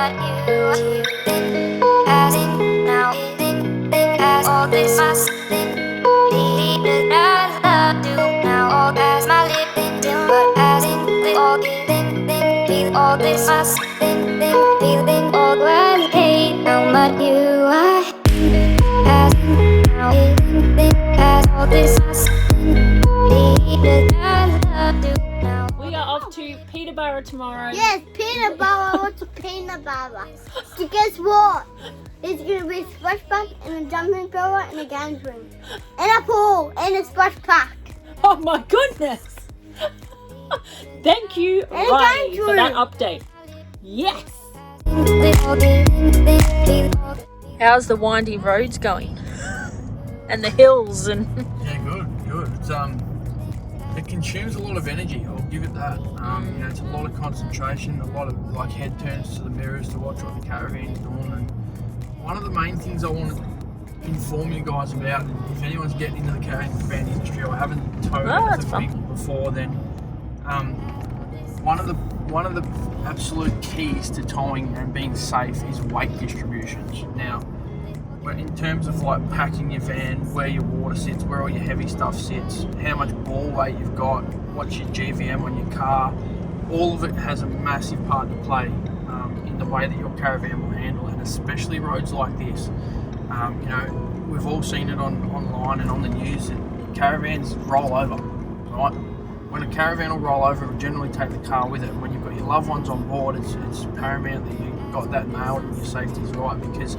but you as in now as all this must be as I do now all as my living till but as in the all feel all this must feeling all when hate now but you as in now as all this must be as I do now. We are off to Peterborough tomorrow. Yes, Peterborough. I want to Peterborough. So guess what? There's going to be a splash pad and a jumping pool and a games room. And a pool and a splash pack. Oh my goodness! Thank you, Riley, for that update. Yes! How's the windy roads going? And the hills and... Yeah, good. It's, it consumes a lot of energy, I'll give it that. You know, it's a lot of concentration, a lot of like head turns to the mirrors to watch what the caravan's doing. And one of the main things I want to inform you guys about, if anyone's getting into the caravan industry or haven't towed anything before, then one of the absolute keys to towing and being safe is weight distributions. Now, in terms of like packing your van, where your water sits, where all your heavy stuff sits, how much ball weight you've got, what's your GVM on your car, all of it has a massive part to play in the way that your caravan will handle, and especially roads like this. You know, we've all seen it online and on the news that caravans roll over, right? When a caravan will roll over, it will generally take the car with it. When you've got your loved ones on board, it's paramount that you've got that nailed and your safety's right, because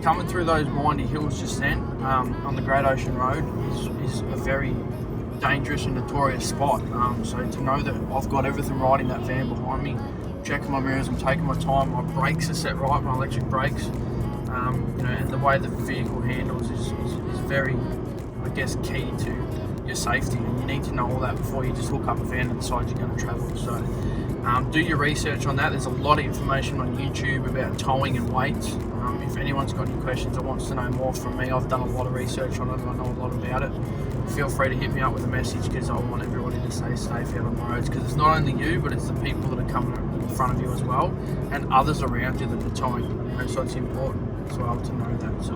coming through those windy hills just then on the Great Ocean Road is a very dangerous and notorious spot. So to know that I've got everything right in that van behind me, checking my mirrors, I'm taking my time, my brakes are set right, my electric brakes, you know, and the way the vehicle handles is very, I guess, key to your safety, and you need to know all that before you just hook up a van and decide you're going to travel. So do your research on that. There's a lot of information on YouTube about towing and weights. If anyone's got any questions or wants to know more from me, I've done a lot of research on it and I know a lot about it. Feel free to hit me up with a message, because I want everybody to stay safe out on the roads, because it's not only you, but it's the people that are coming in front of you as well, and others around you that are towing. You know, so it's important as well to know that. So.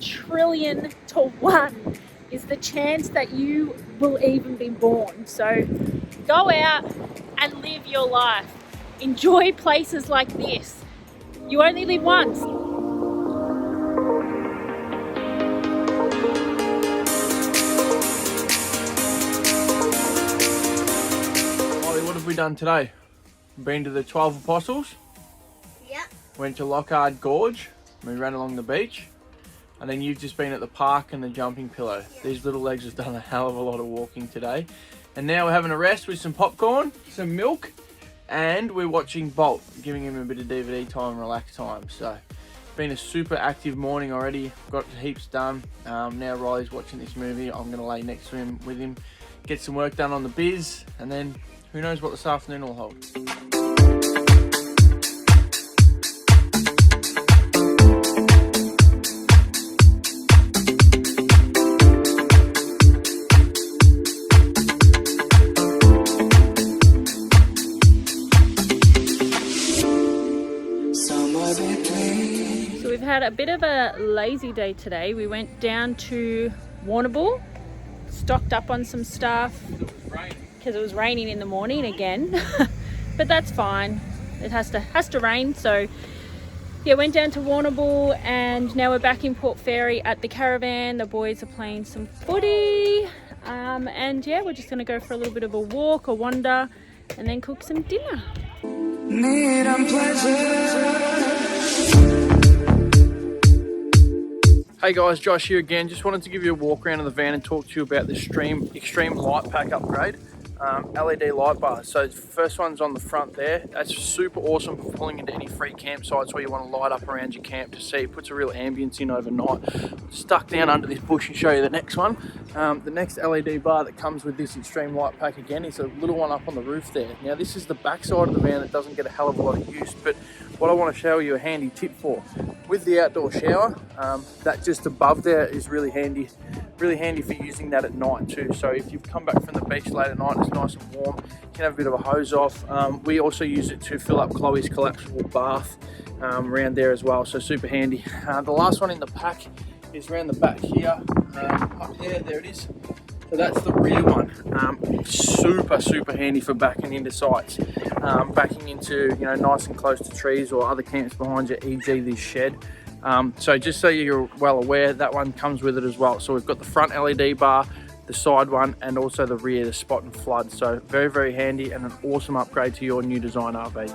Trillion to 1 is the chance that you will even be born. So go out and live your life. Enjoy places like this. You only live once. Molly, what have we done today? Been to the 12 Apostles. Yep. Went to Lockhart Gorge. We ran along the beach. And then you've just been at the park and the jumping pillow. Yes. These little legs have done a hell of a lot of walking today. And now we're having a rest with some popcorn, some milk, and we're watching Bolt, giving him a bit of DVD time, relax time. So it's been a super active morning already. Got heaps done. Now Riley's watching this movie. I'm going to lay next to him with him, get some work done on the biz, and then who knows what this afternoon will hold. So we've had a bit of a lazy day today. We went down to Warrnambool, stocked up on some stuff because it was raining in the morning again. But that's fine. It has to rain, so yeah, went down to Warrnambool and now we're back in Port Fairy at the caravan. The boys are playing some footy. And yeah, we're just going to go for a little bit of a walk, a wander, and then cook some dinner. Need and pleasure. Hey guys, Josh here again. Just wanted to give you a walk around of the van and talk to you about this extreme light pack upgrade. LED light bars. So the first one's on the front there. That's super awesome for pulling into any free campsites where you want to light up around your camp to see. It puts a real ambience in overnight. Stuck down under this bush and show you the next one. The next LED bar that comes with this extreme light pack again is a little one up on the roof there. Now this is the back side of the van that doesn't get a hell of a lot of use, but what I want to show you a handy tip for. With the outdoor shower, that just above there is really handy for using that at night too. So if you've come back from the beach late at night, it's nice and warm, you can have a bit of a hose off. We also use it to fill up Chloe's collapsible bath around there as well, so super handy. The last one in the pack is around the back here, up there it is. So that's the rear one. Super handy for backing into sites, backing into, you know, nice and close to trees or other camps behind you, e.g. this shed. So just so you're well aware, that one comes with it as well. So we've got the front LED bar, the side one, and also the rear, the spot and flood. So very handy and an awesome upgrade to your new design RV.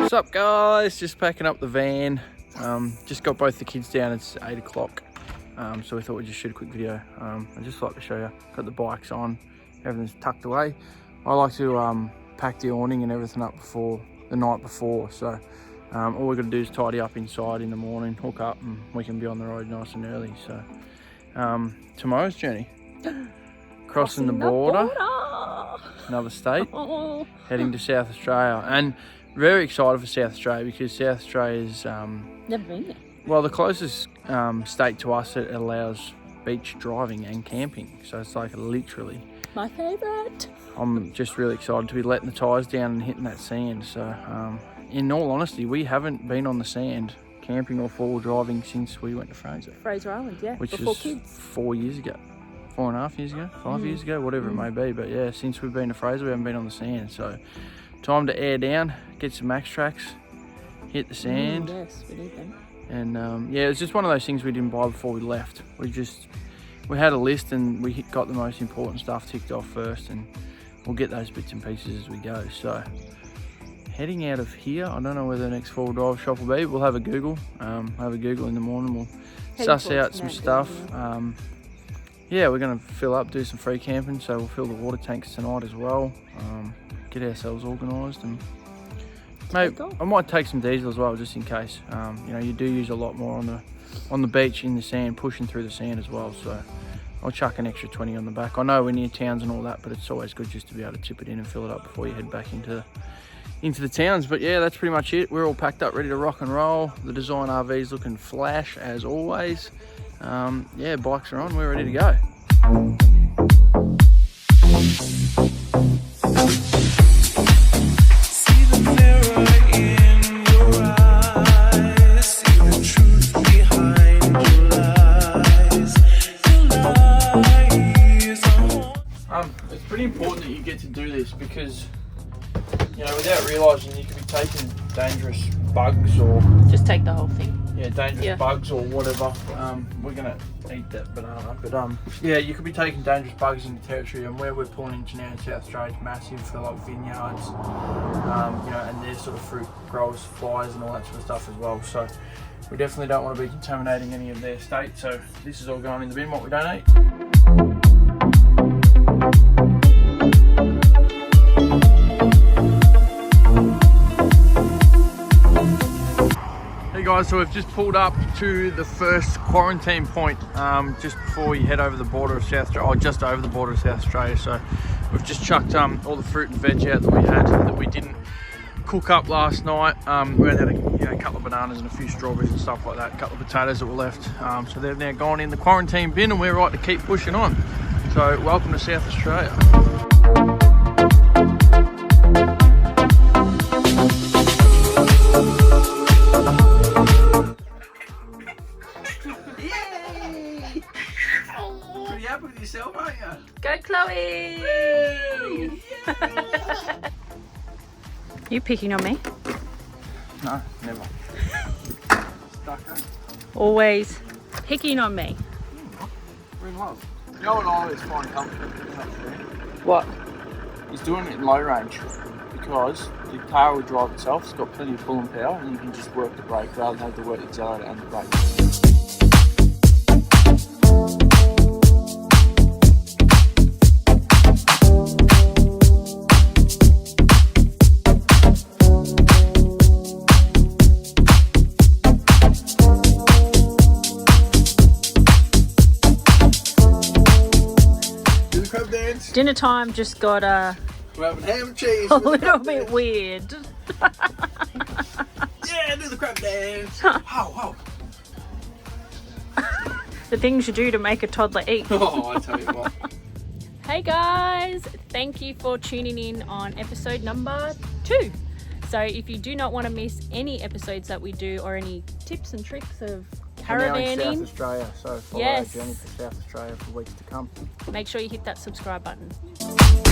What's up guys, just packing up the van. Just got both the kids down, it's 8 o'clock. So we thought we'd just shoot a quick video. I'd just like to show you, got the bikes on, everything's tucked away. I like to pack the awning and everything up the night before. So all we've got to do is tidy up inside in the morning, hook up, and we can be on the road nice and early. So tomorrow's journey, crossing the border, another state, heading to South Australia. And very excited for South Australia because South Australia is Never been there. well, the closest state to us that allows beach driving and camping. So it's like literally My favourite. I'm just really excited to be letting the tyres down and hitting that sand. So in all honesty, we haven't been on the sand camping or four-wheel driving since we went to Fraser Island, yeah. which before was kids. 4 years ago, 4.5 years ago, 5 years ago, whatever it may be. But yeah, since we've been to Fraser, we haven't been on the sand. So time to air down, get some max tracks, hit the sand. Yes, we need them. And yeah, it's just one of those things we didn't buy before we left. We had a list and we got the most important stuff ticked off first, and we'll get those bits and pieces as we go. So heading out of here, I don't know where the next four-wheel drive shop will be. We'll have a Google. Have a Google in the morning. We'll suss out some stuff. Yeah, we're going to fill up, do some free camping, so we'll fill the water tanks tonight as well. Get ourselves organised, and maybe I might take some diesel as well, just in case. You know, you do use a lot more on the beach in the sand, pushing through the sand as well. So I'll chuck an extra 20 on the back. I know we're near towns and all that, but it's always good just to be able to tip it in and fill it up before you head back into the towns. But yeah, that's pretty much it. We're all packed up, ready to rock and roll. The design RV's looking flash as always. Yeah, bikes are on, we're ready to go. It's pretty important that you get to do this because, you know, without realising you could be taking dangerous bugs or... Just take the whole thing. Yeah, dangerous bugs or whatever. We're gonna eat that banana, but yeah, you could be taking dangerous bugs into territory, and where we're pulling into now in South Australia is massive for like vineyards, you know, and there's sort of fruit growers, suppliers, and all that sort of stuff as well. So we definitely don't want to be contaminating any of their estate. So this is all going in the bin, what we don't eat. Hey guys, so we've just pulled up to the first quarantine point just before you head over the border of South Australia, or just over the border of South Australia. So we've just chucked all the fruit and veg out that we had that we didn't cook up last night. We had a couple of bananas and a few strawberries and stuff like that, a couple of potatoes that were left. So they've now gone in the quarantine bin, and we're right to keep pushing on. So welcome to South Australia. Pretty happy with yourself, aren't you? Go You picking on me? No, never. Stuck, eh? Always picking on me. We're in love. You know what I always find comfortable doing that for me? What? He's doing it in low range because the car will drive itself. It's got plenty of pulling power, and you can just work the brake rather than have to work the accelerator and the brake. Do the crab dance. Dinner time just got We're having ham and cheese. a little bit weird. Yeah, do the crab dance. Oh, The things you do to make a toddler eat. oh, I tell you what. Hey guys, thank you for tuning in on episode number 2. So if you do not want to miss any episodes that we do or any tips and tricks of We're now in South caravanning, Australia, so follow Yes. our journey to South Australia for weeks to come. make sure you hit that subscribe button.